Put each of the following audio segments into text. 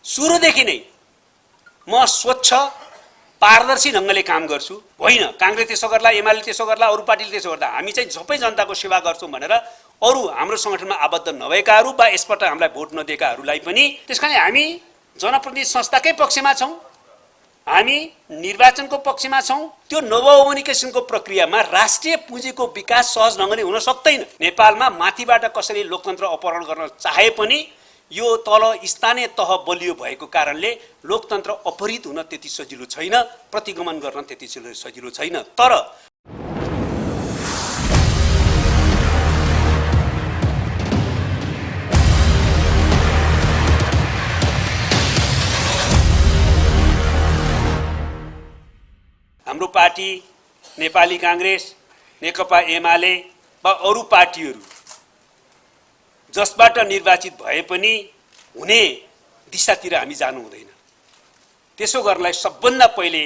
सुरुदेखि नै म स्वच्छ पारदर्शी ढङ्गले काम गर्छु, होइन कांग्रेस त्यसो गर्ला, एमाले त्यसो गर्ला, अरू पार्टीले त्यसो गर्दा हामी चाहिँ सबै जनताको सेवा गर्छौँ भनेर अरू हाम्रो संगठनमा आबद्ध नभएकाहरू वा यसपल्ट हामीलाई भोट नदिएकाहरूलाई पनि, त्यसकारण हामी जनप्रतिनिधि संस्थाकै पक्षमा छौँ, हामी निर्वाचनको पक्षमा छौँ। त्यो नवोमनिकेसनको प्रक्रियामा राष्ट्रिय पुँजीको विकास सहज ढङ्गले हुन सक्दैन। नेपालमा माथिबाट कसैले लोकतन्त्र अपहरण गर्न चाहे पनि यो तल स्थानीय तह बलियो भएको कारणले लोकतन्त्र अपहरित हुन त्यति सजिलो छैन, प्रतिगमन गर्न त्यति सजिलो छैन। तर हाम्रो पार्टी नेपाली कांग्रेस, नेकपा एमाले वा अरू पार्टीहरू जसबाट निर्वाचित भए पनि हुने दिशातिर हामी जानु हुँदैन। त्यसो गर्नलाई सबभन्दा पहिले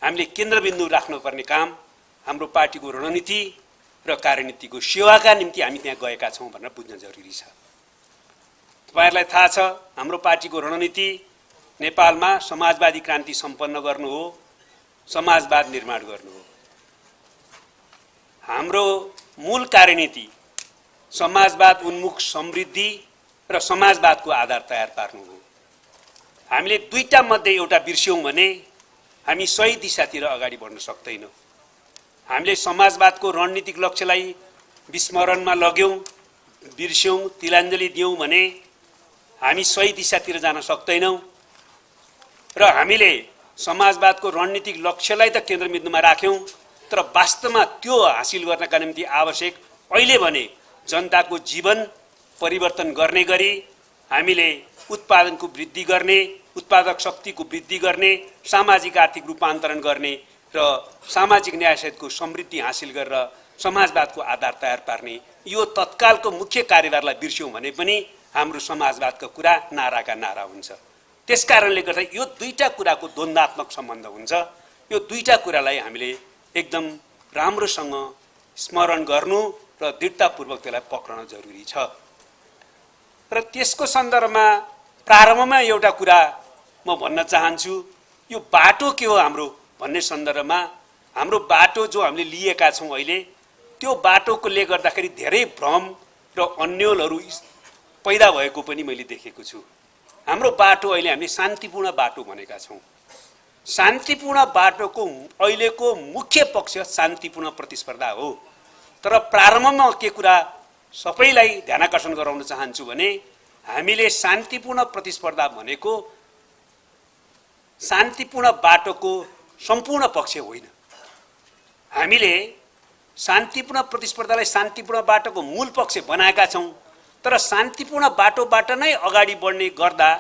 हामीले केन्द्रबिन्दु राख्नुपर्ने काम हाम्रो पार्टीको रणनीति र कार्यनीतिको सेवाका निम्ति हामी त्यहाँ गएका छौँ भनेर बुझ्न जरुरी छ। तपाईहरुलाई थाहा छ हाम्रो पार्टीको रणनीति नेपालमा समाजवादी क्रान्ति सम्पन्न गर्नु हो, समाजवाद निर्माण गर्नु हो। हाम्रो मूल कार्यनीति समाजवाद उन्मुख समृद्धि र समाजवादको आधार तयार पार्नु हो। हामीले दुईटा मध्ये एउटा बिर्स्यौं भने हामी सही दिशातिर अगाडि बढ्न सक्दैनौँ। हामीले समाजवादको रणनीतिक लक्ष्यलाई विस्मरणमा लग्यौं, बिर्स्यौं, तिलाञ्जली दियौं भने हामी सही दिशातिर जान सक्दैनौँ। र हामीले समाजवादको रणनीतिक लक्ष्यलाई त केन्द्रबिन्दुमा राख्यौं, तर वास्तवमा त्यो हासिल गर्नका निम्ति आवश्यक अहिले भने जनताको जीवन परिवर्तन गर्ने गरी हामीले उत्पादनको वृद्धि गर्ने, उत्पादक शक्तिको वृद्धि गर्ने, सामाजिक आर्थिक रूपान्तरण गर्ने र सामाजिक न्याय सहितको समृद्धि हासिल गरेर समाजवादको आधार तयार पार्ने यो तत्कालको मुख्य कार्यभारलाई बिर्स्यौं भने पनि हाम्रो समाजवादको कुरा नाराका नारा हुन्छ। त्यसकारणले गर्दा यो दुईटा कुराको द्वन्द्वात्मक सम्बन्ध हुन्छ। यो दुईटा कुरालाई हामीले एकदम राम्रोसँग स्मरण गर्नु र दृढतापूर्वक त्यसलाई पक्रन जरुरी छ। र त्यसको सन्दर्भमा प्रारम्भमा एउटा कुरा म भन्न चाहन्छु, यो बाटो के हो हाम्रो भन्ने सन्दर्भमा हाम्रो बाटो जो हामीले लिएका छौं अहिले, त्यो बाटोकोले गर्दाखेरि धेरै भ्रम र अन्योलहरू पैदा भएको पनि मैले देखेको छु। हाम्रो बाटो अहिले हामीले शान्तिपूर्ण बाटो भनेका छौं। शान्तिपूर्ण बाटोको अहिलेको मुख्य पक्ष शान्तिपूर्ण प्रतिस्पर्धा हो। तर प्रारम्भमा के कुरा सबैलाई ध्यानाकर्षण गराउन चाहन्छु भने हामीले शान्तिपूर्ण प्रतिस्पर्धा भनेको शान्तिपूर्ण बाटोको सम्पूर्ण पक्ष होइन। हामीले शान्तिपूर्ण प्रतिस्पर्धालाई शान्तिपूर्ण बाटोको मूल पक्ष बनाएका छौं, तर शान्तिपूर्ण बाटोबाट नै अगाडि बढ्ने गर्दा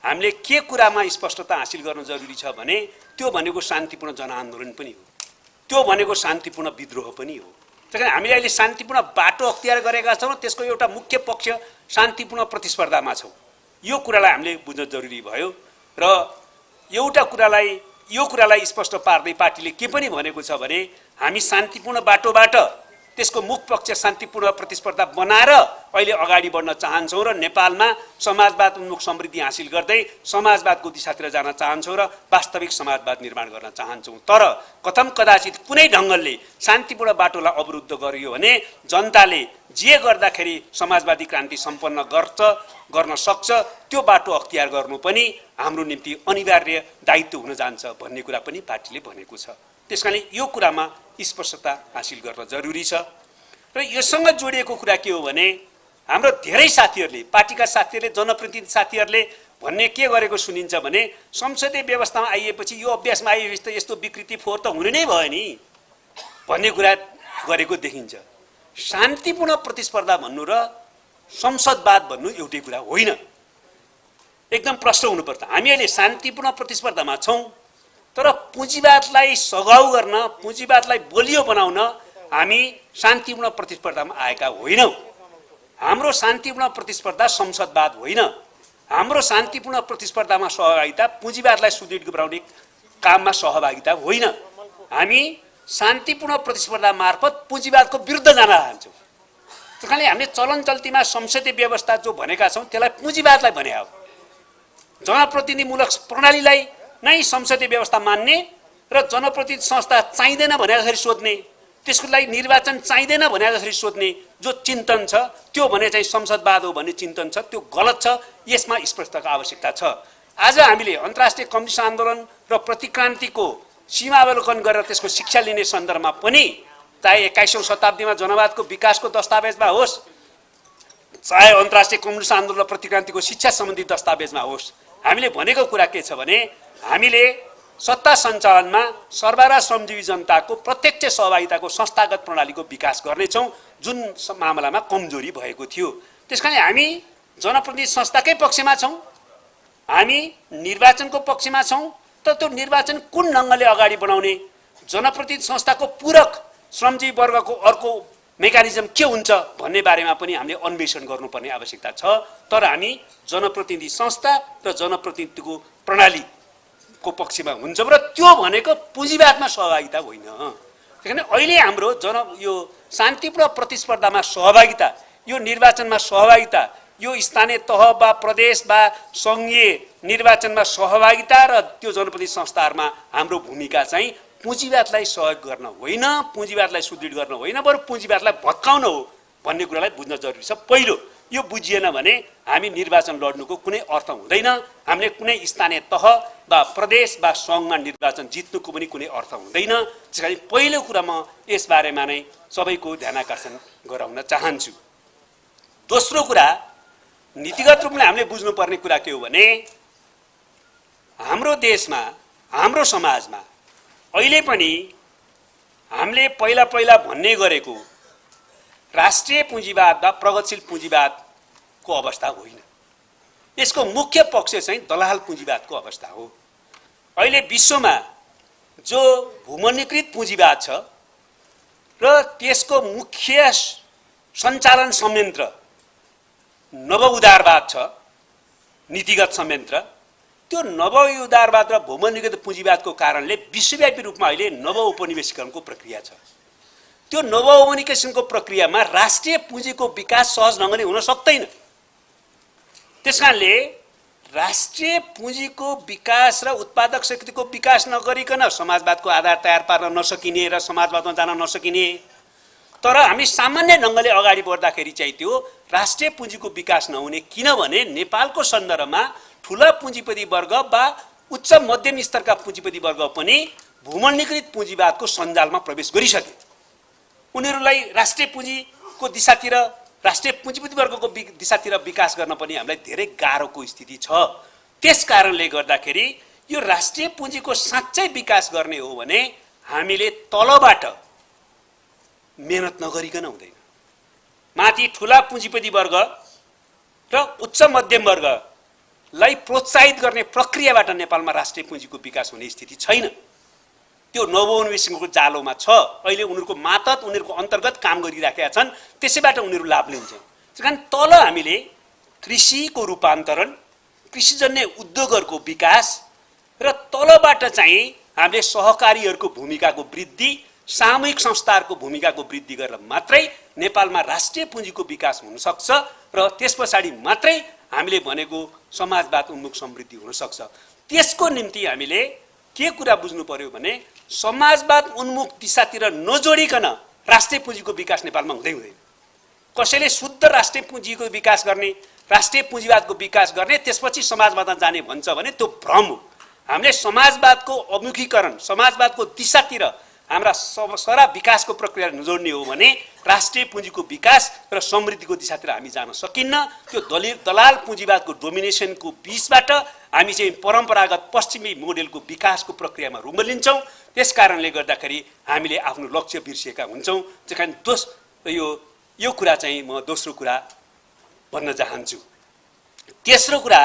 हामीले के कुरामा स्पष्टता हासिल गर्न जरुरी छ भने त्यो भनेको शान्तिपूर्ण जनआन्दोलन पनि हो, त्यो भनेको शान्तिपूर्ण विद्रोह पनि हो। त्यसकारण हामीले अहिले शान्तिपूर्ण बाटो अख्तियार गरेका छौं, त्यसको एउटा मुख्य पक्ष शान्तिपूर्ण प्रतिस्पर्धामा छौं। यो कुरालाई हामीले बुझ्न जरुरी भयो। र एउटा यो कुरालाई स्पष्ट पार्दै पार्टीले के पनि भनेको छ भने हामी शान्तिपूर्ण बाटोबाट त्यसको मुख्य पक्ष शान्तिपूर्ण प्रतिस्पर्धा बनाएर अहिले अगाडि बढ्न चाहन्छौं र नेपालमा समाजवाद उन्मुख समृद्धि हासिल गर्दै समाजवादको दिशातिर जान चाहन्छौं र वास्तविक समाजवाद निर्माण गर्न चाहन्छौं। तर कथम कदाचित कुनै ढङ्गले शान्तिपूर्ण बाटोलाई अवरुद्ध गरियो भने जनताले जे गर्दाखेरि समाजवादी क्रान्ति सम्पन्न गर्न सक्छ त्यो बाटो अख्तियार गर्नु पनि हाम्रो निम्ति अनिवार्य दायित्व हुन जान्छ भन्ने कुरा पनि पार्टीले भनेको छ। त्यसकारण यो कुरामा स्पष्टता हासिल गर्न जरुरी छ। र योसँग जोडिएको कुरा के हो भने हाम्रो धेरै साथीहरूले, पार्टीका साथीहरूले, जनप्रतिनिधि साथीहरूले भन्ने के गरेको सुनिन्छ भने संसदीय व्यवस्थामा आइएपछि यो अभ्यासमा आइएपछि त यस्तो विकृति फोहोर त हुने नै भयो नि भन्ने कुरा गरेको देखिन्छ। शान्तिपूर्ण प्रतिस्पर्धा भन्नु र संसदवाद भन्नु एउटै कुरा होइन। एकदम प्रश्न हुनुपर्छ। हामी अहिले शान्तिपूर्ण प्रतिस्पर्धामा छौं, तर पुँजीवादलाई सघाउ गर्न, पुँजीवादलाई बलियो बनाउन हामी शान्तिपूर्ण प्रतिस्पर्धामा आएका होइनौं। हाम्रो शान्तिपूर्ण प्रतिस्पर्धा संसदवाद होइन। हाम्रो शान्तिपूर्ण प्रतिस्पर्धामा सहभागिता पुँजीवादलाई सुदृढ बनाउने काममा सहभागिता होइन। हामी शान्तिपूर्ण प्रतिस्पर्धा मार्फत पुँजीवादको विरुद्ध जान चाहन्छौँ। त्यसकारणले हामीले चलन चल्तीमा संसदीय व्यवस्था जो भनेका छौं त्यसलाई पुँजीवादलाई भने हो। जनप्रतिनिधिमूलक प्रणालीलाई नै संसदीय व्यवस्था मान्ने र जनप्रतिनिधि संस्था चाहिँदैन भने जसरी सोध्ने, त्यसको लागि निर्वाचन चाहिँदैन भने जसरी सोध्ने जो चिन्तन छ त्यो भने चाहिँ संसदवाद हो भन्ने चिन्तन छ, त्यो गलत छ। यसमा स्पष्टताको आवश्यकता छ। आज हामीले अन्तर्राष्ट्रिय कम्युनिस्ट आन्दोलन र प्रतिक्रान्तिको सीमावलोकन गरेर त्यसको शिक्षा लिने सन्दर्भमा पनि चाहे 21औं शताब्दीमा जनवादको विकासको दस्तावेजमा होस्, चाहे अन्तर्राष्ट्रिय कम्युनिस्ट आन्दोलन र प्रतिक्रान्तिको शिक्षा सम्बन्धी दस्तावेजमा होस्, हामीले भनेको कुरा के छ भने हामीले सत्ता सञ्चालनमा सर्वहारा श्रमजीवी जनताको प्रत्यक्ष सहभागिताको संस्थागत प्रणालीको विकास गर्नेछौँ, जुन मामलामा कमजोरी भएको थियो। त्यसकारण हामी जनप्रतिनिधि संस्थाकै पक्षमा छौँ, हामी निर्वाचनको पक्षमा छौँ। तर त्यो निर्वाचन कुन ढङ्गले अगाडि बढाउने, जनप्रतिनिधि संस्थाको पूरक श्रमजीवी वर्गको अर्को मेकानिजम के हुन्छ भन्ने बारेमा पनि हामीले अन्वेषण गर्नुपर्ने आवश्यकता छ। तर हामी जनप्रतिनिधि संस्था र जनप्रतिनिधिको प्रणालीको पक्षमा हुन्छौँ र त्यो भनेको पुँजीवादमा सहभागिता होइन। किनभने अहिले हाम्रो यो शान्तिपूर्ण प्रतिस्पर्धामा सहभागिता, यो निर्वाचनमा सहभागिता, यो स्थानीय तह वा प्रदेश वा सङ्घीय निर्वाचनमा सहभागिता र त्यो जनप्रतिनिधि संस्थाहरूमा हाम्रो भूमिका चाहिँ पुँजीवादलाई सहयोग गर्न होइन, पुँजीवादलाई सुदृढ गर्न होइन, बरु पुँजीवादलाई भत्काउन हो भन्ने कुरालाई बुझ्न जरुरी छ। पहिलो यो बुझिएन भने हामी निर्वाचन लड्नुको कुनै अर्थ हुँदैन, हामीले कुनै स्थानीय तह वा प्रदेश वा सङ्घमा निर्वाचन जित्नुको पनि कुनै अर्थ हुँदैन। त्यसकारण पहिलो कुरा म यसबारेमा नै सबैको ध्यानाकर्षण गराउन चाहन्छु। दोस्रो कुरा, नीतिगत रूपले हामीले बुझ्नुपर्ने कुरा के हो भने हाम्रो देशमा, हाम्रो समाजमा अहिले पनि हामीले पहिला भन्ने गरेको राष्ट्रिय पुँजीवाद वा प्रगतिशील पुँजीवादको अवस्था होइन। यसको मुख्य पक्ष चाहिँ दलाल पुँजीवादको अवस्था हो। अहिले विश्वमा जो भूमण्डलीकृत पुँजीवाद छ र त्यसको मुख्य सञ्चालन संयन्त्र नव उदारवाद छ, नीतिगत संयन्त्र, त्यो नव उदारवाद र भूमण्डलीकृत पुँजीवादको कारणले विश्वव्यापी रूपमा अहिले नव उपनिवेशीकरणको प्रक्रिया छ। त्यो नव उपनिवेशीकरणको प्रक्रियामा राष्ट्रिय पुँजीको विकास सहज ढङ्गले हुन सक्दैन। त्यसकारणले राष्ट्रिय पुँजीको विकास र उत्पादक शक्तिको विकास नगरिकन समाजवादको आधार तयार पार्न नसकिने र समाजवादमा जान नसकिने, तर हामी सामान्य ढङ्गले अगाडि बढ्दाखेरि चाहिँ त्यो राष्ट्रिय पुँजीको विकास नहुने। किनभने नेपालको सन्दर्भमा ठुला पुँजीपति वर्ग वा उच्च मध्यम स्तरका पुँजीपति वर्ग पनि भूमण्डलीकृत पुँजीवादको सञ्जालमा प्रवेश गरिसके। उनीहरूलाई राष्ट्रिय पुँजीको दिशातिर, राष्ट्रिय पुँजीपति वर्गको दिशातिर विकास गर्न पनि हामीलाई धेरै गाह्रोको स्थिति छ। त्यस कारणले गर्दाखेरि यो राष्ट्रिय पुँजीको साँच्चै विकास गर्ने हो भने हामीले तलबाट मेहनत नगरिकन हुँदैन। माथि ठुला पुँजीपति वर्ग र उच्च मध्यम वर्गलाई प्रोत्साहित गर्ने प्रक्रियाबाट नेपालमा राष्ट्रिय पुँजीको विकास हुने स्थिति छैन। त्यो नवोन्मेषको जालोमा छ। अहिले उनीहरूको मातहत, उनीहरूको अन्तर्गत काम गरिराखेका छन्, त्यसैबाट उनीहरू लाभ लिन्छन्। त्यसकारण तल हामीले कृषिको रूपान्तरण, कृषिजन्य उद्योगहरूको विकास र तलबाट चाहिँ हामीले सहकारीहरूको भूमिकाको वृद्धि, सामूहिक संस्थाहरूको भूमिकाको वृद्धि गरेर मात्रै नेपालमा राष्ट्रिय पुँजीको विकास हुन सक्छ र त्यस पछाडि मात्रै हामीले भनेको समाजवाद उन्मुख समृद्धि हुन सक्छ। त्यसको निम्ति हामीले के कुरा बुझ्नु पर्यो भने समाजवाद उन्मुख दिशातिर नजोडिकन राष्ट्रिय पुँजीको विकास नेपालमा हुँदैन। कसैले शुद्ध राष्ट्रिय पुँजीको विकास गर्ने, राष्ट्रिय पुँजीवादको विकास गर्ने, त्यसपछि समाजवादमा जाने भन्छ भने त्यो भ्रम हो। हामीले समाजवादको अभिमुखीकरण, समाजवादको दिशातिर हाम्रा सारा विकासको प्रक्रिया नजोड्ने हो भने राष्ट्रिय पुँजीको विकास र समृद्धिको दिशातिर हामी जान सकिन्न। त्यो दलाल पुँजीवादको डोमिनेसनको बीचबाट हामी चाहिँ परम्परागत पश्चिमी मोडेलको विकासको प्रक्रियामा रुमलिन्छौँ। त्यस कारणले गर्दाखेरि हामीले आफ्नो लक्ष्य बिर्सिएका हुन्छौँ। त्यसकारण यो कुरा चाहिँ म दोस्रो कुरा भन्न चाहन्छु। तेस्रो कुरा,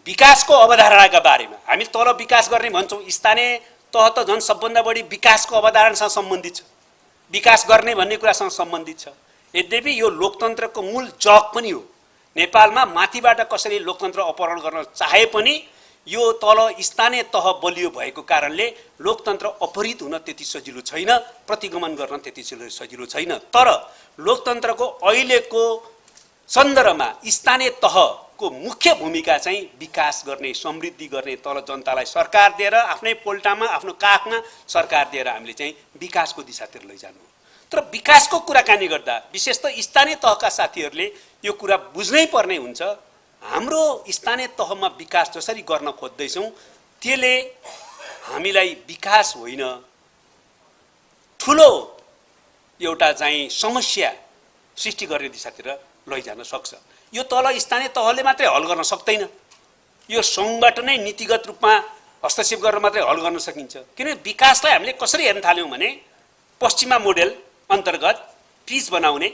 विकासको अवधारणाका बारेमा हामी तल विकास गर्ने भन्छौँ, स्थानीय तह त झन् सबभन्दा बढी विकासको अवधारणासँग सम्बन्धित छ, विकास गर्ने भन्ने कुरासँग सम्बन्धित छ। यद्यपि यो लोकतन्त्रको मूल जग पनि हो। नेपालमा माथिबाट कसैले लोकतन्त्र अपहरण गर्न चाहे पनि यो तल स्थानीय तह बलियो भएको कारणले लोकतन्त्र अपहरित हुन त्यति सजिलो छैन, प्रतिगमन गर्न त्यति सजिलो छैन। तर लोकतन्त्रको अहिलेको सन्दर्भमा स्थानीय तह को मुख्य भूमिका चाहिँ विकास गर्ने, समृद्धि गर्ने, तल जनतालाई सरकार दिएर आफ्नै पोल्टामा आफ्नो काखमा सरकार दिएर हामीले चाहिँ विकासको दिशातिर लैजानु। तर विकासको कुराकानी गर्दा विशेष त स्थानीय तहका साथीहरूले यो कुरा बुझ्नै पर्ने हुन्छ। हाम्रो स्थानीय तहमा विकास जसरी गर्न खोज्दैछौँ त्यसले हामीलाई विकास होइन, ठुलो एउटा चाहिँ समस्या सृष्टि गर्ने दिशातिर लैजान सक्छ। यो तल स्थानीय तहले मात्रै हल गर्न सक्दैन, यो सङ्घबाट नै नीतिगत रूपमा हस्तक्षेप गरेर मात्रै हल गर्न सकिन्छ। किनभने विकासलाई हामीले कसरी हेर्न थाल्यौँ भने पश्चिमा मोडेल अन्तर्गत पिच बनाउने,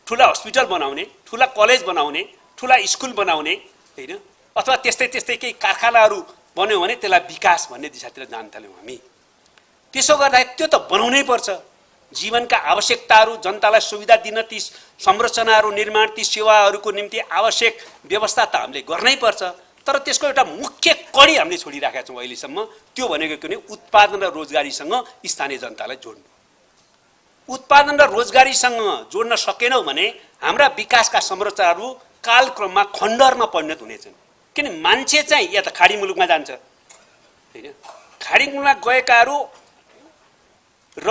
ठुला हस्पिटल बनाउने, ठुला कलेज बनाउने, ठुला स्कुल बनाउने होइन, अथवा त्यस्तै त्यस्तै केही कारखानाहरू बन्यो भने त्यसलाई विकास भन्ने दिशातिर जान थाल्यौँ हामी। त्यसो गर्दाखेरि त्यो त बनाउनै पर्छ। जीवनका आवश्यकताहरू, जनतालाई सुविधा दिन ती संरचनाहरू निर्माण, ती सेवाहरूको निम्ति आवश्यक व्यवस्था त हामीले गर्नै पर्छ। तर त्यसको एउटा मुख्य कडी हामीले छोडिराखेका छौँ अहिलेसम्म। त्यो भनेको के भने उत्पादन र रोजगारीसँग स्थानीय जनतालाई जोड्नु। उत्पादन र रोजगारीसँग जोड्न सकेनौँ भने हाम्रा विकासका संरचनाहरू कालक्रममा खण्डरमा परिणत हुनेछन्। किन मान्छे चाहिँ या त खाडी मुलुकमा जान्छ होइन, खाडी मुलुकमा गएकाहरू र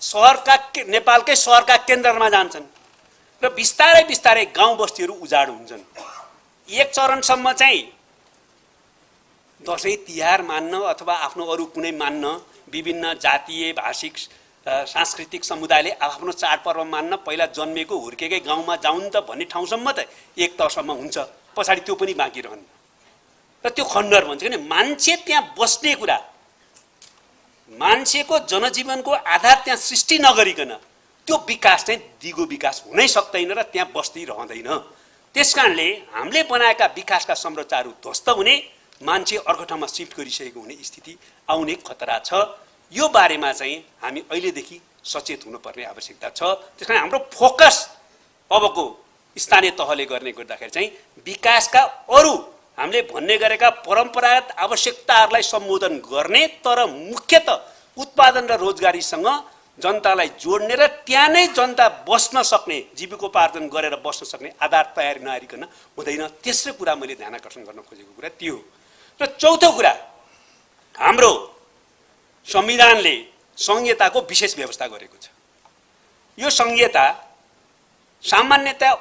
सहरका नेपालकै सहरका केन्द्रमा जान्छन् र बिस्तारै बिस्तारै गाउँ बस्तीहरू उजाड हुन्छन्। एक चरणसम्म चाहिँ दसैँ तिहार मान्न अथवा आफ्नो अरू कुनै मान्न, विभिन्न जातीय भाषिक सांस्कृतिक समुदायले आफ्नो चाडपर्व मान्न पहिला जन्मेको हुर्केकै गाउँमा जाउन् त भन्ने ठाउँसम्म त एक तहसम्म हुन्छ, पछाडि त्यो पनि बाँकी रहन्न र त्यो खण्डर भन्छ। किन मान्छे त्यहाँ बस्ने कुरा, मान्छेको जनजीवनको आधार त्यहाँ सृष्टि नगरिकन त्यो विकास चाहिँ दिगो विकास हुनै सक्दैन र त्यहाँ बस्ती रहँदैन। त्यसकारणले हामीले बनाएका विकासका संरचनाहरू ध्वस्त हुने, मान्छे अर्को ठाउँमा सिफ्ट गरिसकेको हुने स्थिति आउने खतरा छ। यो बारेमा चाहिँ हामी अहिलेदेखि सचेत हुनुपर्ने आवश्यकता छ। त्यसकारण हाम्रो फोकस अबको स्थानीय तहले गर्ने गर्दाखेरि चाहिँ विकासका अरू हामीले भन्ने गरेका परम्परागत आवश्यकताहरूलाई सम्बोधन गर्ने, तर मुख्यतः उत्पादन र रोजगारीसँग जनतालाई जोड्ने र त्यहाँ नै जनता बस्न सक्ने, जीविकोपार्जन गरेर बस्न सक्ने आधार तयार नआरिकन हुँदैन। तेस्रो कुरा मैले ध्यान आकर्षण गर्न खोजेको कुरा त्यो। र चौथो कुरा, हाम्रो संविधानले संहिताको विशेष व्यवस्था गरेको छ। यो संहिता सामान्यतया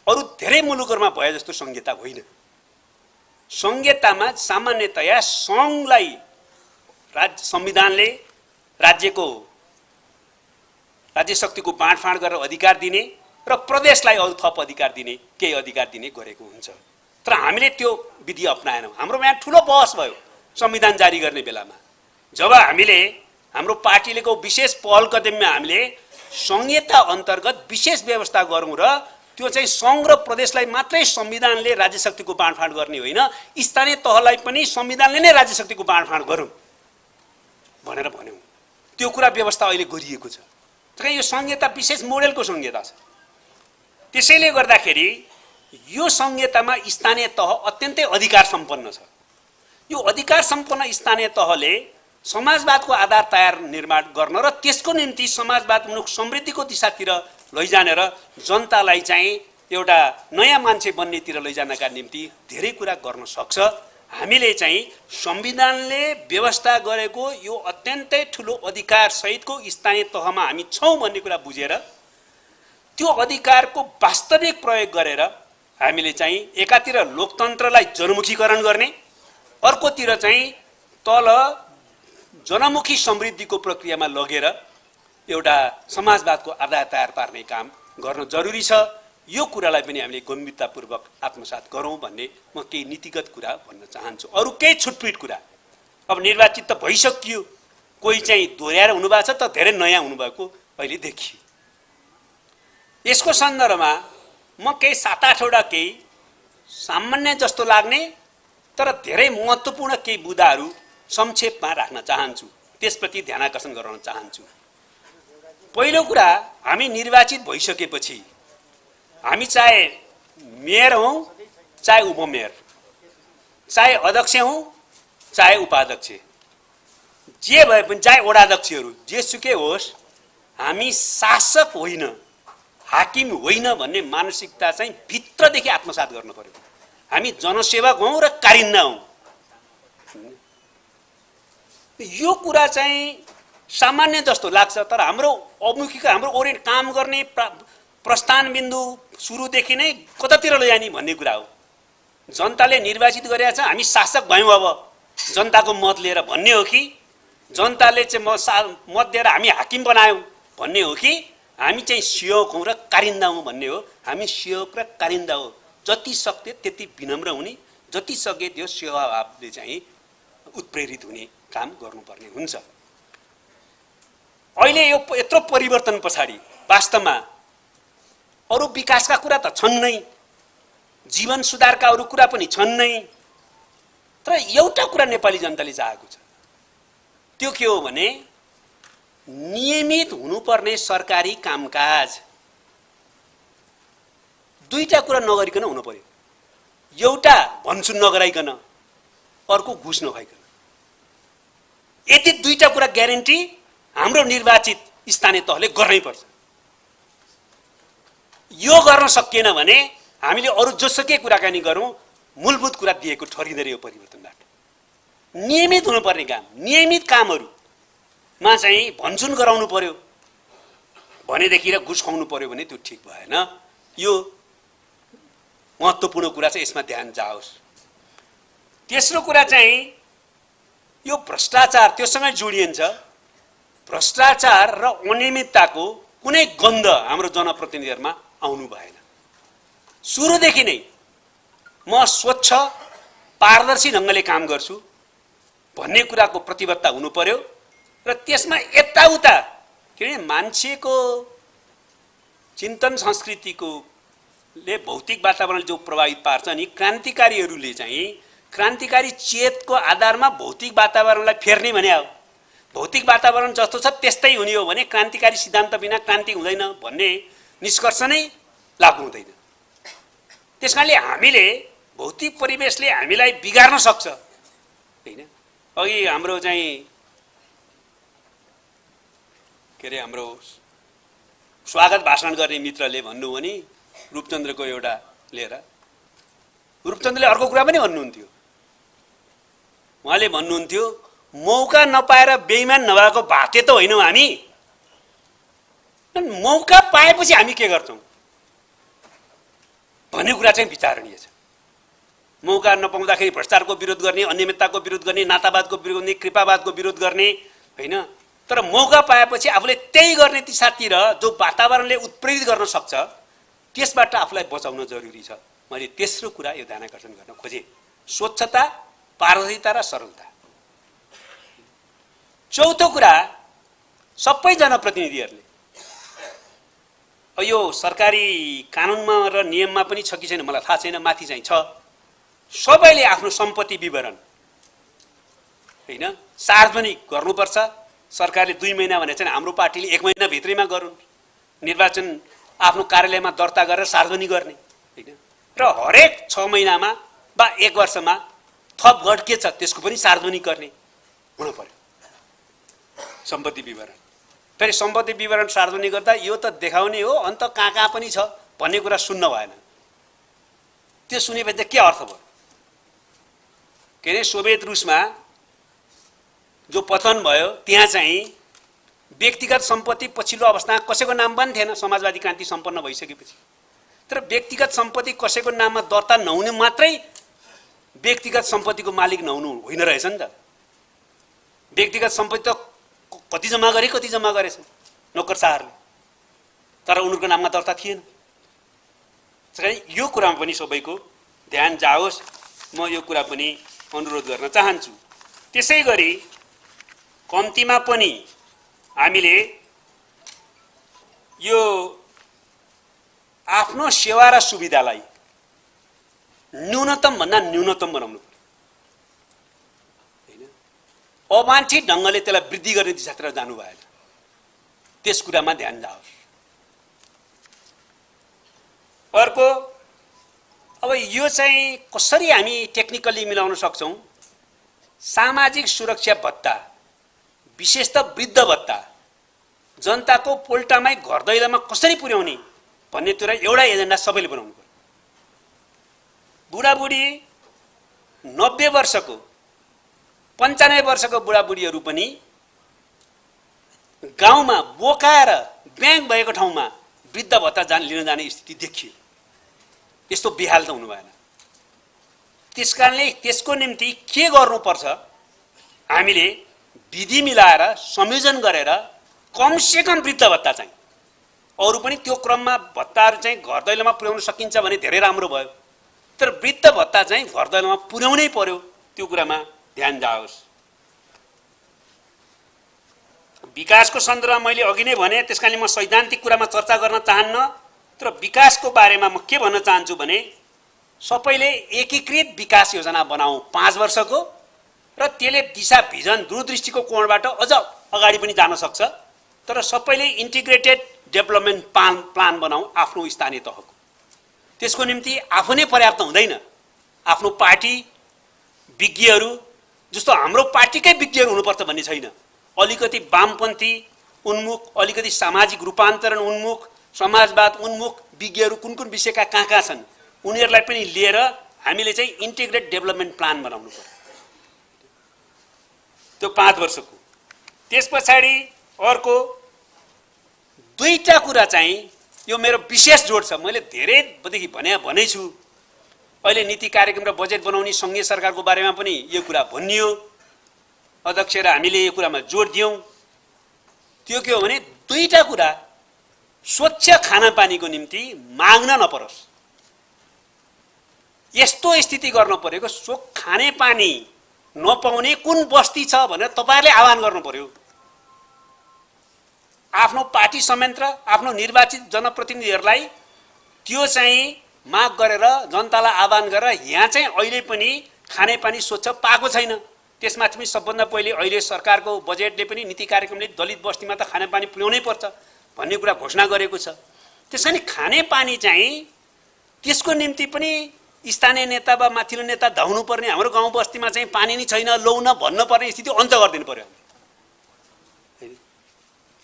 अरू धेरै मुलुकहरूमा भए जस्तो संहिता होइन। संहितामा सामान्यतया सङ्घलाई संविधानले राज्य शक्तिको बाँडफाँड गरेर अधिकार दिने र प्रदेशलाई अरू थप अधिकार दिने, केही अधिकार दिने गरेको हुन्छ। तर हामीले त्यो विधि अपनाएनौँ। हाम्रोमा यहाँ ठुलो बहस भयो संविधान जारी गर्ने बेलामा, जब हामीले हाम्रो पार्टीलेको विशेष पहल कदममा हामीले संहिता अन्तर्गत विशेष व्यवस्था गरौँ र त्यो चाहिँ सङ्घ र प्रदेशलाई मात्रै संविधानले राज्य शक्तिको बाँडफाँड गर्ने होइन, स्थानीय तहलाई पनि संविधानले नै राज्य शक्तिको बाँडफाँड गरौँ भनेर भन्यौँ। त्यो कुरा व्यवस्था अहिले गरिएको छ। तर यो संहिता विशेष मोडेलको संहिता छ। त्यसैले गर्दाखेरि यो संहितामा स्थानीय तह अत्यन्तै अधिकार सम्पन्न छ। यो अधिकार सम्पन्न स्थानीय तहले समाजवादको आधार तयार निर्माण गर्न र त्यसको निम्ति समाजवादमुख समृद्धिको दिशातिर लैजाने र जनतालाई चाहिँ एउटा नयाँ मान्छे बन्नेतिर लैजानका निम्ति धेरै कुरा गर्न सक्छ। हामीले चाहिँ संविधानले व्यवस्था गरेको यो अत्यन्तै ठुलो अधिकार सहितको स्थानीय तहमा हामी छौँ भन्ने कुरा बुझेर त्यो अधिकारको वास्तविक प्रयोग गरेर हामीले चाहिँ एकातिर लोकतन्त्रलाई जनमुखीकरण गर्ने, अर्कोतिर चाहिँ तल जनमुखी समृद्धिको प्रक्रियामा लगेर एउटा समाजवादको आधार तयार पार्ने काम गर्न जरुरी छ। यो कुरालाई पनि हामीले गम्भीरतापूर्वक आत्मसात गरौँ भन्ने म केही नीतिगत कुरा भन्न चाहन्छु। अरू केही छुटपिट कुरा, अब निर्वाचित त भइसकियो, कोही चाहिँ दोहोऱ्याएर हुनुभएको छ त धेरै नयाँ हुनुभएको अहिले देखियो। यसको सन्दर्भमा म केही 7-8वटा केही सामान्य जस्तो लाग्ने तर धेरै महत्त्वपूर्ण केही मुद्दाहरू संक्षेपमा राख्न चाहन्छु, त्यसप्रति ध्यान आकर्षण गराउन चाहन्छु। पहिलो कुरा, हामी निर्वाचित भइसकेपछि हामी चाहे मेयर हौँ, चाहे उपमेयर, चाहे अध्यक्ष हौँ, चाहे उपाध्यक्ष, जे भए पनि, चाहे वडाध्यक्षहरू जेसुकै होस्, हामी शासक होइन, हाकिम होइन भन्ने मानसिकता चाहिँ भित्रदेखि आत्मसात गर्नु पर्यो। हामी जनसेवक हौं र कारिन्दा हौं। यो कुरा चाहिँ सामान्य जस्तो लाग्छ, तर हाम्रो अभिमुखीको हाम्रो ओरिएन्ट काम गर्ने प्रस्थान बिन्दु सुरुदेखि नै कतातिर लैजाने भन्ने कुरा हो। जनताले निर्वाचित गरेका छ, हामी शासक भयौँ अब जनताको मत लिएर भन्ने हो कि जनताले चाहिँ मत दिएर हामी हाकिम बनायौँ भन्ने हो कि हामी चाहिँ सेवक हौँ र कारिन्दा हौँ भन्ने हो। हामी सेवक र कारिन्दा हो। जति सक्दो त्यति विनम्र हुने, जति सके त्यो सेवाभावले चाहिँ उत्प्रेरित हुने काम गर्नुपर्ने हुन्छ। अहिले यो यत्रो परिवर्तन पछाडि वास्तवमा अरू विकासका कुरा त छन् नै, जीवन सुधारका अरू कुरा पनि छन् नै, तर एउटा कुरा नेपाली जनताले चाहेको छ। त्यो के हो भने नियमित हुनुपर्ने सरकारी कामकाज। दुईटा कुरा नगरिकन हुनु पर्यो। एउटा भन्सुन नगराइकन, अर्को घुस नखाइकन। यति दुईटा कुरा ग्यारेन्टी हाम्रो निर्वाचित स्थानीय तहले गर्नै पर्छ। यो गर्न सकिएन भने हामीले अरू जोसुकै कुराकानी गरौँ, मूलभूत कुरा दिएको ठहरिँदैन यो परिवर्तनबाट। नियमित हुनुपर्ने काम, नियमित कामहरुमा चाहिँ भन्छुन गराउनु पर्यो भनेदेखि र घुस खुवाउनु पर्यो भने त्यो ठीक भएन। यो महत्त्वपूर्ण कुरा चाहिँ यसमा ध्यान जाओस्। तेस्रो कुरा चाहिँ यो भ्रष्टाचार त्योसँग जोडिन्छ। भ्रष्टाचार र अनियमितताको कुनै गन्ध हाम्रो जनप्रतिनिधिहरुमा आउनु भएन। सुरुदेखि नै म स्वच्छ पारदर्शी ढंगले काम गर्छु भन्ने कुराको प्रतिबद्धता हुनु पर्यो र त्यसमा यताउता किन मान्छेको चिन्तन संस्कृतिको ले भौतिक वातावरण जो प्रभावित पार्छ नि क्रान्तिकारीहरूले चाहिँ क्रान्तिकारी चेतको आधारमा भौतिक वातावरणलाई फेर्ने भने हो। भौतिक वातावरण जस्तो छ त्यस्तै हुने हो भने क्रान्तिकारी सिद्धान्त बिना क्रान्ति हुँदैन भन्ने निष्कर्ष नै लागू हुँदैन। त्यसकारणले हामीले भौतिक परिवेशले हामीलाई बिगार्न सक्छ हैन। अघि हाम्रो चाहिँ के रे हाम्रो स्वागत भाषण गर्ने मित्रले भन्नु भने रूपचन्द्रको एउटा लिएर रूपचन्द्रले अर्को कुरा पनि भन्नुहुन्थ्यो। उहाँले भन्नुहुन्थ्यो मौका नपाएर बेइमान नभएको भाते त होइनौ हामी। मौका पाएपछि हामी के गर्छौं भन्ने कुरा चाहिँ विचारणीय छ। मौका नपाउँदाखेरि भ्रष्टाचारको विरोध गर्ने, अनियमितताको विरोध गर्ने, नातावादको विरोध गर्ने, कृपावादको विरोध गर्ने हैन। तर मौका पाएपछि आफूले त्यही गर्ने दिशातिर जो वातावरणले उत्प्रेरित गर्न सक्छ त्यसबाट आफूलाई बचाउन जरुरी छ। मैले तेस्रो कुरा यो ध्यान आकर्षण गर्न खोजे। स्वच्छता, पारदर्शिता र सरलता। चौथो कुरा सबै जनप्रतिनिधिहरूले यो सरकारी कानुनमा र नियममा पनि छ कि छैन मलाई थाहा छैन, माथि चाहिँ छ। सबैले आफ्नो सम्पत्ति विवरण हैन सार्वजनिक गर्नुपर्छ। सरकारले 2 महिना भने चाहिँ हाम्रो पार्टीले 1 महिना भित्रैमा गरून्। निर्वाचन आफ्नो कार्यालयमा दर्ता गरेर सार्वजनिक गर्ने हैन। र हरेक 6 महिनामा वा 1 वर्षमा थप घट के छ त्यसको पनि सार्वजनिक गर्ने हुनु पर्यो सम्पत्ति विवरण। फेरि सम्पत्ति विवरण सार्वजनिक गर्दा यो त देखाउने हो अन्त कहाँ पनि छ भन्ने कुरा सुन्न भएन। त्यो सुनेपछि त के अर्थ भयो? के अरे सोभियत रुसमा जो पतन भयो त्यहाँ चाहिँ व्यक्तिगत सम्पत्ति पछिल्लो अवस्थामा कसैको नाम पनि थिएन समाजवादी क्रान्ति सम्पन्न भइसकेपछि। तर व्यक्तिगत सम्पत्ति कसैको नाममा दर्ता नहुने मात्रै व्यक्तिगत सम्पत्तिको मालिक नहुनु होइन रहेछ नि त। व्यक्तिगत सम्पत्ति त कति जम्मा गरे कति जम्मा गरेछन् नोकरशाहहरूले, तर उनीहरूको नाममा दर्ता थिएन। त्यसैले यो कुरामा पनि सबैको ध्यान जाओस्, म यो कुरा पनि अनुरोध गर्न चाहन्छु। त्यसैगरी कम्तीमा पनि हामीले यो आफ्नो सेवा र सुविधालाई न्यूनतम भन्दा न्यूनतम बनाउनु पर्यो हैन। अवांछित ढंगले त्यसलाई वृद्धि गर्ने दिशातिर जानु भएन। त्यस कुरामा ध्यान जाओस्। अर्को अब यो चाहिँ कसरी हामी टेक्निकली मिलाउन सक्छौं? सामाजिक सुरक्षा भत्ता विशेषतः वृद्ध भत्ता जनताको पोल्टामै घर दैलोमा कसरी पुर्याउने भन्ने कुरा एउटा एजेन्डा सबैले बनाउनु पर्यो। बुढाबुढी 90 वर्षको 95 वर्षको बुढाबुढीहरू पनि गाउँमा बोकाएर ब्याङ्क भएको ठाउँमा वृद्ध भत्ता लिन जाने स्थिति देखियो। यस्तो बेहाल त हुनु भएन। त्यसकारणले त्यसको निम्ति के गर्नुपर्छ, हामीले विधि मिलाएर संयोजन गरेर कमसेकम वृद्ध भत्ता चाहिँ, अरू पनि त्यो क्रममा भत्ताहरू चाहिँ घर दैलोमा पुर्याउन सकिन्छ भने धेरै राम्रो भयो, तर वृद्ध भत्ता चाहिँ घर दैलोमा पुर्याउनै पर्यो, त्यो कुरामा ध्यान जाओस्। विकासको सन्दर्भमा मैले अघि नै भने, त्यसकारणले म सैद्धान्तिक कुरामा चर्चा गर्न चाहन्न, तर विकासको बारेमा म के भन्न चाहन्छु भने सबैले एकीकृत विकास योजना बनाऊ 5 वर्षको, र त्यसले दिशा भिजन दूरदृष्टिको कोणबाट अझ अगाडि पनि जान सक्छ, तर सबैले इन्टिग्रेटेड डेभलपमेन्ट प्लान बनाऊ आफ्नो स्थानीय तहको। त्यसको निम्ति आफू नै पर्याप्त हुँदैन, आफ्नो पार्टी विज्ञहरू जस्तो हाम्रो पार्टीकै विज्ञहरू हुनुपर्छ भन्ने छैन। अलिकति वामपन्थी उन्मुख, अलिकति सामाजिक रूपान्तरण उन्मुख, समाजवाद उन्मुख विज्ञहरू कुन कुन विषयका कहाँ छन्, उनीहरूलाई पनि लिएर हामीले चाहिँ इन्टिग्रेटेड डेभलपमेन्ट प्लान बनाउनु पर्यो, त्यो 5 वर्षको। त्यस पछाडि अर्को दुईटा कुरा चाहिँ यो मेरो विशेष जोड छ, मैले धेरैदेखि भने छु। अहिले नीति कार्यक्रम र बजेट बनाउने सङ्घीय सरकारको बारेमा पनि यो कुरा भनियो, अध्यक्ष र हामीले यो कुरामा जोड दियौँ। त्यो के हो भने दुईटा कुरा, स्वच्छ खानापानीको निम्ति माग्न नपरोस्। यस्तो स्थिति गर्न परेको, सो खानेपानी नपाउने कुन बस्ती छ भनेर तपाईहरुले आह्वान गर्नु पर्यो। आफ्नो पार्टी संयन्त्र, आफ्नो निर्वाचित जनप्रतिनिधिहरूलाई त्यो चाहिँ माग गरेर जनतालाई आह्वान गरेर यहाँ चाहिँ अहिले पनि खानेपानी स्वच्छ पाएको छैन। त्यसमाथि पनि सबभन्दा पहिले अहिले सरकारको बजेटले पनि नीति कार्यक्रमले दलित बस्तीमा त खानेपानी पुर्याउनै पर्छ भन्ने कुरा घोषणा गरेको छ। त्यसैले खानेपानी चाहिँ त्यसको निम्ति पनि स्थानीय नेता वा माथिल्लो नेता धाउनु पर्ने, हाम्रो गाउँ बस्तीमा चाहिँ पानी नै छैन लौ न भन्न पर्ने स्थिति अन्त गरिदिनु पर्यो।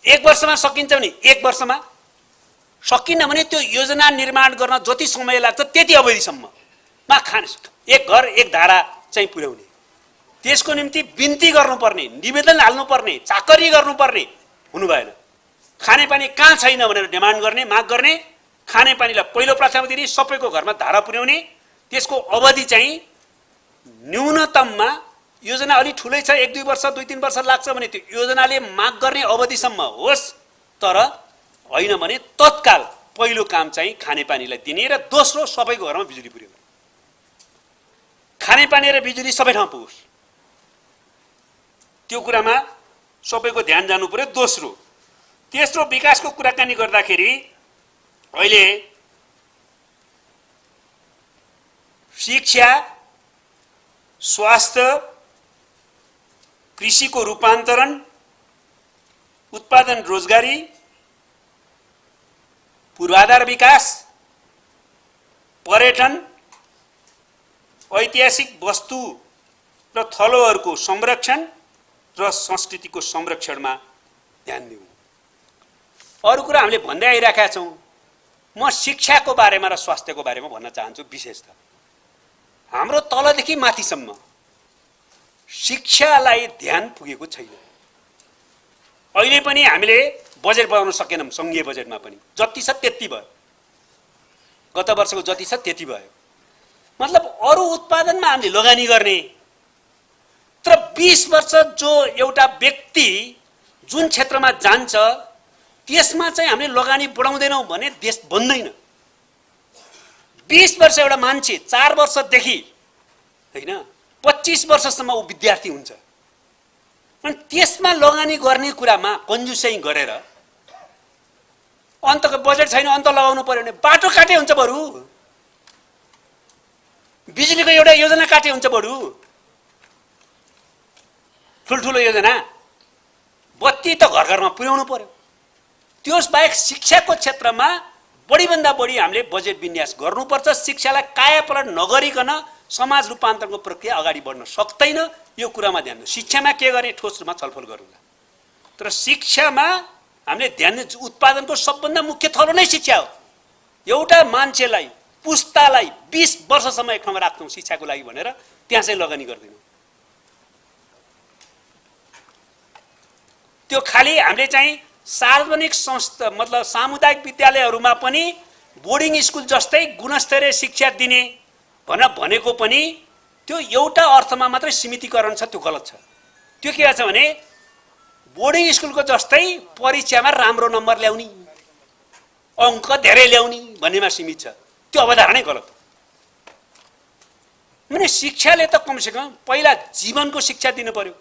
1 वर्षमा सकिन्छ भने 1 वर्षमा, सकिन्न भने त्यो योजना निर्माण गर्न जति समय लाग्छ त्यति अवधिसम्ममा खाने एक घर एक धारा चाहिँ पुर्याउने, त्यसको निम्ति बिन्ती गर्नुपर्ने, निवेदन हाल्नुपर्ने, चाकरी गर्नुपर्ने हुनु भएन। खानेपानी कहाँ छैन भनेर डिमान्ड गर्ने, माग गर्ने, खानेपानीलाई पहिलो प्राथमिकता दिने, सबैको घरमा धारा पुर्याउने, त्यसको अवधि चाहिँ न्यूनतममा योजना अलि ठुलै छ 1-2 वर्ष 2-3 वर्ष लाग्छ भने त्यो योजनाले माग गर्ने अवधिसम्म होस्, तर होइन भने तत्काल पहिलो काम चाहिँ खानेपानीलाई दिने र दोस्रो सबैको घरमा बिजुली पुर्याउने। खानेपानी र बिजुली सबै ठाउँ पुगोस्, त्यो कुरामा सबैको ध्यान जानु पर्यो। दोस्रो, तेस्रो विकासको कुराकानी गर्दाखेरि अहिले शिक्षा, स्वास्थ्य, कृषिको रूपान्तरण, उत्पादन रोजगारी, पूर्वाधार विकास, पर्यटन, ऐतिहासिक वस्तु र थलोहरूको संरक्षण र संस्कृतिको संरक्षणमा ध्यान दिउँ। अरू कुरा हामीले भन्दै आइरहेका छौँ। म शिक्षाको बारेमा र स्वास्थ्यको बारेमा भन्न चाहन्छु। विशेष त हाम्रो तलदेखि माथिसम्म शिक्षालाई ध्यान पुगेको छैन। अहिले पनि हामीले बजेट बनाउन सकेनौँ, सङ्घीय बजेटमा पनि जति छ त्यति भयो, गत वर्षको जति छ त्यति भयो। मतलब अरू उत्पादनमा हामीले लगानी गर्ने, तर 20 वर्ष जो एउटा व्यक्ति जुन क्षेत्रमा जान्छ त्यसमा चाहिँ हामीले लगानी बढाउँदैनौँ भने देश बन्दैन। 20 वर्ष एउटा मान्छे 4 वर्षदेखि हैन 25 वर्षसम्म ऊ विद्यार्थी हुन्छ, अनि त्यसमा लगानी गर्ने कुरामा कन्जुसै गरेर अन्तको बजेट छैन, अन्त लगाउनु पर्यो भने बाटो काटे हुन्छ, बरु बिजुलीको एउटा योजना काटे हुन्छ, बरु ठुल्ठुलो योजना, बत्ती त घर घरमा पुर्याउनु पर्यो। त्यस बाहेक शिक्षाको क्षेत्रमा बढीभन्दा बढी हामीले बजेट विन्यास गर्नुपर्छ। शिक्षालाई कायापलट नगरिकन समाज रूपान्तरणको प्रक्रिया अगाडि बढ्न सक्दैन। यो कुरामा ध्यान दिनु। शिक्षामा के गर्ने ठोस रूपमा छलफल गरौँला, तर शिक्षामा हामीले ध्यान दिनु। उत्पादनको सबभन्दा मुख्य थलो नै शिक्षा हो। एउटा मान्छेलाई पुस्तालाई 20 वर्षसम्म एक ठाउँमा राख्छौँ शिक्षाको लागि भनेर त्यहाँ चाहिँ लगानी गर्दैनौँ। त्यो खाली हामीले चाहिँ सार्वजनिक संस्था मतलब सामुदायिक विद्यालयहरूमा पनि बोर्डिङ स्कुल जस्तै गुणस्तरीय शिक्षा दिने भनेको पनि त्यो एउटा अर्थमा मात्रै सीमितीकरण छ, त्यो गलत छ। त्यो के छ भने बोर्डिङ स्कुलको जस्तै परीक्षामा राम्रो नम्बर ल्याउने, अङ्क धेरै ल्याउने भन्नेमा सीमित छ। त्यो अवधारणै गलत हो। माने शिक्षाले त कमसेकम पहिला जीवनको शिक्षा दिनु पर्यो।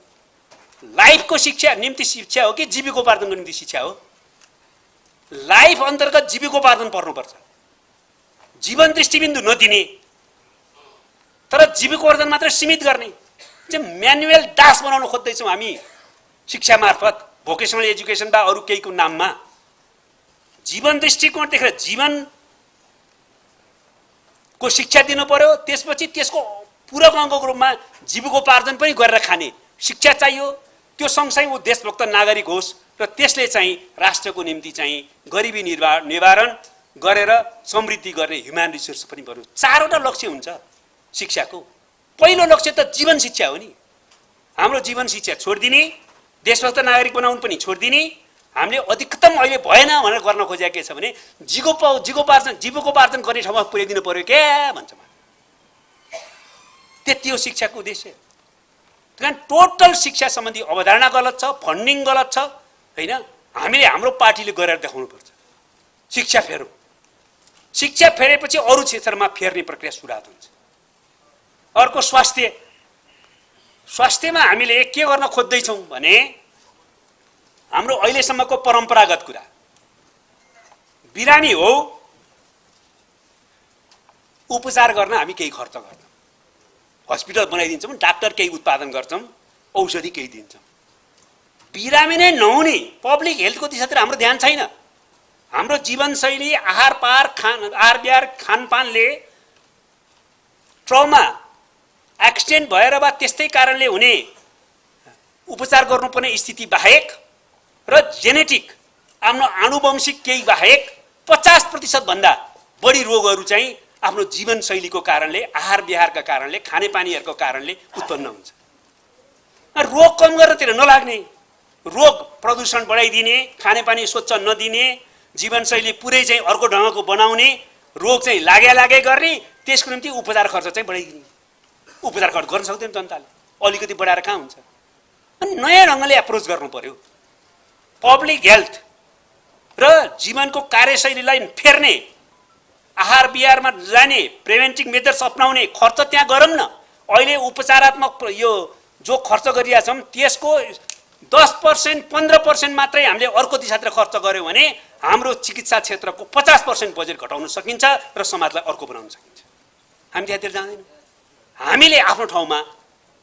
लाइफको शिक्षा निम्ति शिक्षा हो कि जीविकोपार्जनको निम्ति शिक्षा हो? लाइफ अन्तर्गत जीविकोपार्जन पर्नुपर्छ। जीवन दृष्टिबिन्दु नदिने तर जीविकोपार्जन मात्र सीमित गर्ने चाहिँ म्यानुअल दास बनाउन खोज्दैछौँ हामी शिक्षा मार्फत, भोकेसनल एजुकेसन बा अरू केहीको नाममा। जीवन दृष्टिकोण देखेर जीवनको शिक्षा दिनु पर्यो, त्यसपछि त्यसको पूरक अङ्गको रूपमा जीविकोपार्जन पनि गरेर खाने शिक्षा चाहियो। त्यो सँगसँगै ऊ देशभक्त नागरिक होस् र त्यसले चाहिँ राष्ट्रको निम्ति चाहिँ गरिबी निवारण गरेर समृद्धि गर्ने ह्युमन रिसोर्स पनि बन्यो। चारवटा लक्ष्य हुन्छ शिक्षाको। पहिलो लक्ष्य त जीवन शिक्षा हो नि। हाम्रो जीवन शिक्षा छोडिदिने, देशभक्त नागरिक बनाउनु पनि छोडिदिने, हामीले अधिकतम अहिले भएन भनेर गर्न खोजेको के छ भने जीविकोपार्जन गर्ने ठाउँमा पुर्याइदिनु पर्यो क्या भन्छ। त्यति हो शिक्षाको उद्देश्य। त्यही टोटल शिक्षा सम्बन्धी अवधारणा गलत छ, फन्डिङ गलत छ हैन। हामीले हाम्रो पार्टीले गरेर देखाउनुपर्छ। शिक्षा फेरौँ। शिक्षा फेरेपछि अरू क्षेत्रमा फेर्ने प्रक्रिया सुरुवात हुन्छ। अर्को स्वास्थ्यमा हामीले के गर्न खोज्दैछौँ भने हाम्रो अहिलेसम्मको परम्परागत कुरा, बिरामी हो उपचार गर्न हामी केही खर्च गर्छौँ, हस्पिटल बनाइदिन्छौँ, डाक्टर केही उत्पादन गर्छौँ, औषधि केही दिन्छौँ। बिरामी नै नहुने पब्लिक हेल्थको दिशातिर हाम्रो ध्यान छैन। हाम्रो जीवनशैली, आहार विहार खानपानले ट्रमा एक्सिडेन्ट भएर वा त्यस्तै कारणले हुने उपचार गर्नुपर्ने स्थिति बाहेक र जेनेटिक आफ्नो आनुवंशिक केही बाहेक 50% भन्दा बढी रोगहरू चाहिँ आफ्नो जीवनशैलीको कारणले, आहार विहारका कारणले, खानेपानीहरूको कारणले उत्पन्न हुन्छ। रोग कम गर्नतिर नलाग्ने, रोग प्रदूषण बढाइदिने, खानेपानी स्वच्छ नदिने, जीवनशैली पुरै चाहिँ अर्को ढङ्गको बनाउने, रोग चाहिँ लागे गर्ने, त्यसको निम्ति उपचार खर्च चाहिँ बढाइदिने। उपचार खर्च गर्न सक्दैन जनताले, अलिकति बढाएर कहाँ हुन्छ? अनि नयाँ ढङ्गले एप्रोच गर्नु पर्यो। पब्लिक हेल्थ र जीवनको कार्यशैलीलाई फेर्ने, आहार विहारमा जाने, प्रिभेन्टिभ मेजर्स अपनाउने खर्च त्यहाँ गरौँ न। अहिले उपचारात्मक यो जो खर्च गरिरहेछौँ त्यसको 10% 15% मात्रै हामीले अर्को दिशातिर खर्च गऱ्यौँ भने हाम्रो चिकित्सा क्षेत्रको 50% बजेट घटाउन सकिन्छ र समाजलाई अर्को बनाउन सकिन्छ। हामी त्यहाँतिर जाँदैनौँ। हामीले आफ्नो ठाउँमा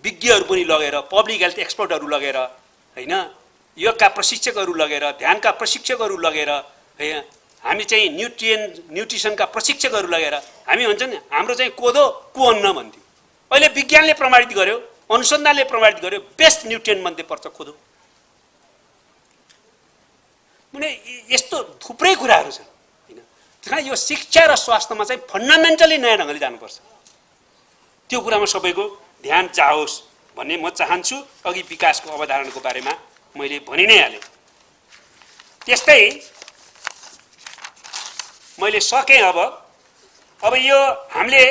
विज्ञहरू पनि लगेर, पब्लिक हेल्थ एक्सपर्टहरू लगेर हैन, योगका प्रशिक्षकहरू लगेर, ध्यानका प्रशिक्षकहरू लगेर, हामी चाहिँ न्युट्रिसनका प्रशिक्षकहरू लगेर हामी भन्छ नि हाम्रो चाहिँ कोदो कुअन्न भन्थ्यो। अहिले विज्ञानले प्रमाणित गर्यो, अनुसन्धानले प्रमाणित गर्यो बेस्ट न्युट्रिएन्ट मध्ये पर्छ कोदो। भने यस्तो थुप्रै कुराहरू छन् हैन। त्यसैले यो शिक्षा र स्वास्थ्यमा चाहिँ फन्डामेन्टली नयाँ ढङ्गले जानुपर्छ। त्यो कुरामा सबैको ध्यान जाओस् भन्ने म चाहन्छु। अघि विकासको अवधारणाको बारेमा मैले भनि नै हालेँ। त्यस्तै मैले सकेँ। अब यो हामीले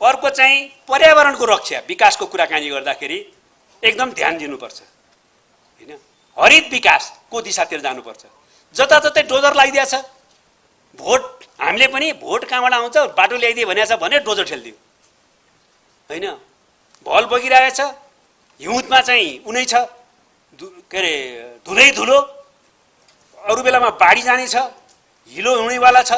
अर्को चाहिँ पर्यावरणको रक्षा, विकासको कुराकानी गर्दाखेरि एकदम ध्यान दिनुपर्छ हैन। हरित विकासको दिशातिर जानुपर्छ। जताततै डोजर लगाइदिया छ। भोट हामीले पनि भोट कहाँबाट आउँछ, बाटो ल्याइदिए भनेको छ भने डोजर ठेल्दियो हैन। भल बगिरहेछ, हिउँदमा चाहिँ उनै छ के अरे धुलै धुलो, अरू बेलामा बाढी जाने छ, हिलो हुनेवाला छ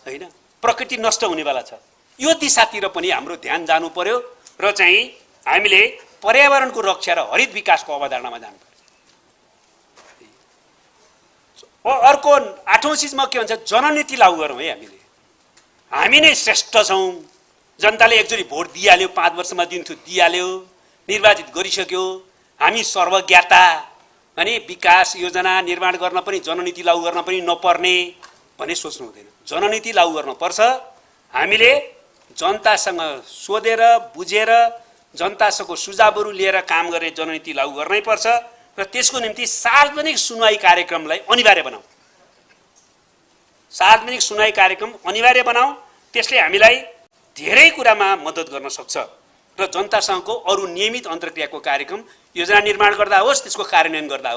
हैन, प्रकृति नष्ट हुनेवाला छ। यो दिशातिर पनि हाम्रो ध्यान जानु पर्यो र चाहिँ हामीले पर्यावरणको रक्षा र हरित विकासको अवधारणामा जानु पर्यो। अर्को 8औं चिजमा के भन्छ, जननीति लागू गरौँ है। हामी नै श्रेष्ठ छौँ। जनताले एकचोटि भोट दिइहाल्यो, 5 वर्षमा दिन्थ्यो दिइहाल्यो, निर्वाचित गरिसक्यो, हामी सर्वज्ञाता अनि विकास योजना निर्माण गर्न पनि जननीति लागू गर्न पनि नपर्ने भन्ने सोच्नु हुँदैन। जननीति लागू गर्न पर्छ हामीले जनतासँग सोधेर बुझेर जनतासँग सुझावहरू लिएर काम गर्ने जननीति लागू गर्नै पर्छ र त्यसको निम्ति सार्वजनिक सुनवाई कार्यक्रमलाई अनिवार्य बनाऊ। सार्वजनिक सुनवाई कार्यक्रम अनिवार्य बनाऊ। त्यसले हामीलाई धेरै कुरामा मद्दत गर्न सक्छ र जनतासँगको अरू नियमित अन्तर्क्रियाको कार्यक्रम योजना निर्माण गर्दा होस्, त्यसको कार्यान्वयन गर्दा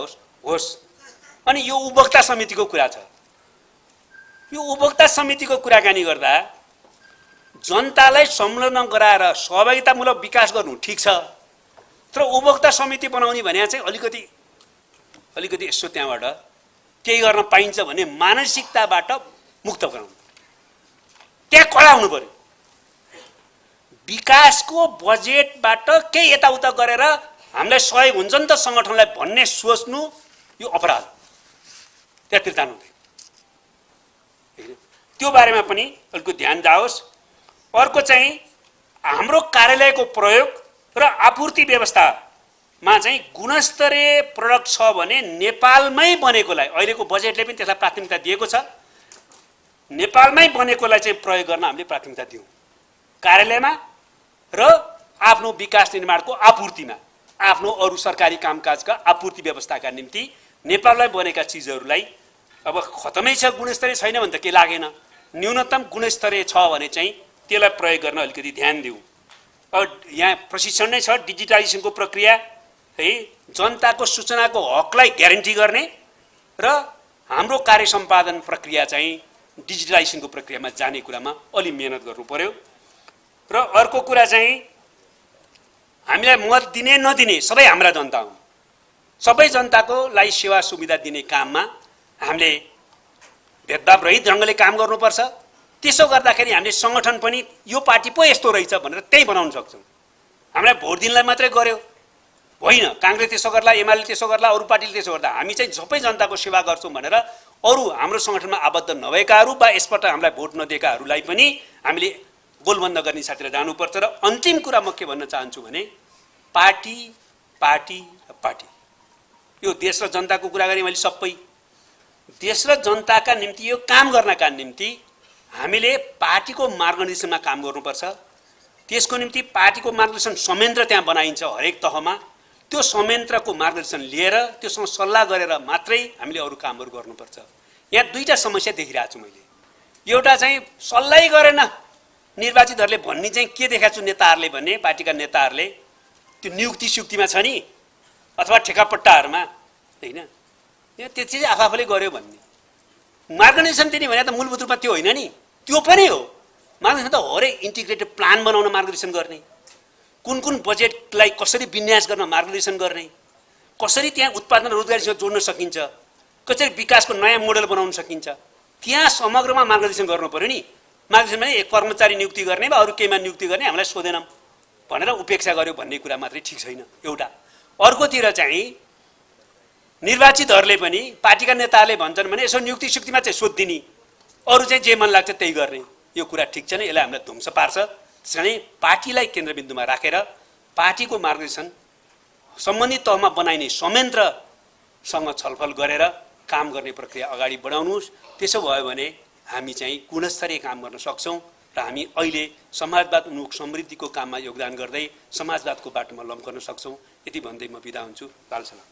होस्। अनि यो उपभोक्ता समितिको कुरा छ। यो उपभोक्ता समितिको कुराकानी गर्दा जनतालाई संलग्न गराएर सहभागितामूलक विकास गर्नु ठिक छ, तर उपभोक्ता समिति बनाउने भने चाहिँ अलिकति यसो त्यहाँबाट केही गर्न पाइन्छ भन्ने मानसिकताबाट मुक्त गराउनु। त्यहाँ कडा हुनु पर्यो। विकासको बजेटबाट केही यताउता गरेर हामीलाई सहयोग हुन्छ नि त सङ्गठनलाई भन्ने सोच्नु यो अपराध, त्यहाँतिर जानु हुँदैन। त्यो बारेमा पनि अलिकति ध्यान जाओस्। अर्को चाहिँ हाम्रो कार्यालयको प्रयोग र आपूर्ति व्यवस्थामा चाहिँ गुणस्तरीय प्रडक्ट छ भने नेपालमै बनेकोलाई, अहिलेको बजेटले पनि त्यसलाई प्राथमिकता दिएको छ, नेपालमै बनेकोलाई चाहिँ प्रयोग गर्न हामीले प्राथमिकता दियौँ। कार्यालयमा र आफ्नो विकास निर्माणको आपूर्तिमा, आफ्नो अरू सरकारी कामकाजका आपूर्ति व्यवस्थाका निम्ति नेपालमै बनेका चिजहरूलाई अब खतमै छ, गुणस्तरीय छैन भने त केही लागेन। न्यूनतम गुणस्तरीय छ भने चाहिँ त्यसलाई प्रयोग गर्न अलिकति ध्यान दिउँ। अब यहाँ प्रशिक्षण नै छ, डिजिटाइजेसनको प्रक्रिया है, जनताको सूचनाको हकलाई ग्यारेन्टी गर्ने र हाम्रो कार्य सम्पादन प्रक्रिया चाहिँ डिजिटलाइजेसनको प्रक्रियामा जाने कुरामा अलि मेहनत गर्नु पर्यो। र अर्को कुरा चाहिँ हामीलाई मत दिने नदिने सबै हाम्रा जनता हुन्। सबै जनताको लागि सेवा सुविधा दिने काममा हामीले भेदभाव रहित ढङ्गले काम गर्नुपर्छ। त्यसो गर्दाखेरि हामीले सङ्गठन पनि यो पार्टी पो यस्तो रहेछ भनेर त्यही बनाउन सक्छौँ। हामीलाई भोट दिनलाई मात्रै गर्यो होइन, काङ्ग्रेस त्यसो गर्ला, एमाले त्यसो गर्ला, अरू पार्टीले त्यसो गर्दा हामी चाहिँ सबै जनताको सेवा गर्छौँ भनेर अरू हाम्रो सङ्गठनमा आबद्ध नभएकाहरू वा यसपल्ट हामीलाई भोट नदिएकाहरूलाई पनि हामीले गोलबन्द गर्ने साथीतिर जानुपर्छ। र अन्तिम कुरा म के भन्न चाहन्छु भने पार्टी पार्टी र पार्टी, यो देश र जनताको कुरा गरेँ मैले। सबै देश र जनताका निम्ति यो काम गर्नका निम्ति हामीले पार्टीको मार्गदर्शनमा काम गर्नुपर्छ। त्यसको निम्ति पार्टीको मार्गदर्शन संयन्त्र त्यहाँ बनाइन्छ हरेक तहमा। त्यो संयन्त्रको मार्गदर्शन लिएर त्योसँग सल्लाह गरेर मात्रै हामीले अरू कामहरू गर्नुपर्छ। यहाँ दुईटा समस्या देखिरहेको छु मैले। एउटा चाहिँ सल्लाह गरेन निर्वाचितहरूले भन्ने चाहिँ के देखाएको छु नेताहरूले भन्ने, पार्टीका नेताहरूले त्यो नियुक्ति सुक्तिमा छ नि अथवा ठेकापट्टाहरूमा होइन, त्यो चिज आफूले गर्यो भन्ने। मार्गदर्शन दिने भने त मूलभूत रूपमा त्यो होइन नि, त्यो पनि हो। मार्गदर्शन त हरेक इन्टिग्रेटेड प्लान बनाउन मार्गदर्शन गर्ने, कुन कुन बजेटलाई कसरी विन्यास गर्न मार्गदर्शन गर्ने, कसरी त्यहाँ उत्पादन रोजगारीसँग जोड्न सकिन्छ, कसरी विकासको नयाँ मोडल बनाउन सकिन्छ, त्यहाँ समग्रमा मार्गदर्शन गर्नु पर्यो नि। मार्गदर्शन भने एक कर्मचारी नियुक्ति गर्ने वा अरू केहीमा नियुक्ति गर्ने हामीलाई सोधेनौँ भनेर उपेक्षा गर्यो भन्ने कुरा मात्रै ठिक छैन एउटा। अर्कोतिर चाहिँ निर्वाचितहरूले पनि पार्टीका नेताहरूले भन्छन् भने यसो नियुक्ति सुक्तिमा चाहिँ सोधिदिने, अरू चाहिँ जे मन लाग्छ त्यही गर्ने, यो कुरा ठिक छैन। यसलाई हामीलाई ध्वंस पार्छ। त्यसकारण पार्टीलाई केन्द्रबिन्दुमा राखेर पार्टीको मार्गदर्शन सम्बन्धित तहमा बनाइने संयन्त्रसँग छलफल गरेर काम गर्ने प्रक्रिया अगाडि बढाउनुहोस्। त्यसो भयो भने हामी चाहिँ गुणस्तरीय काम गर्न सक्छौँ र हामी अहिले समाजवाद उन्मुख समृद्धिको काममा योगदान गर्दै समाजवादको बाटोमा लम्कन सक्छौँ। यति भन्दै म बिदा हुन्छु। लाल सलाम।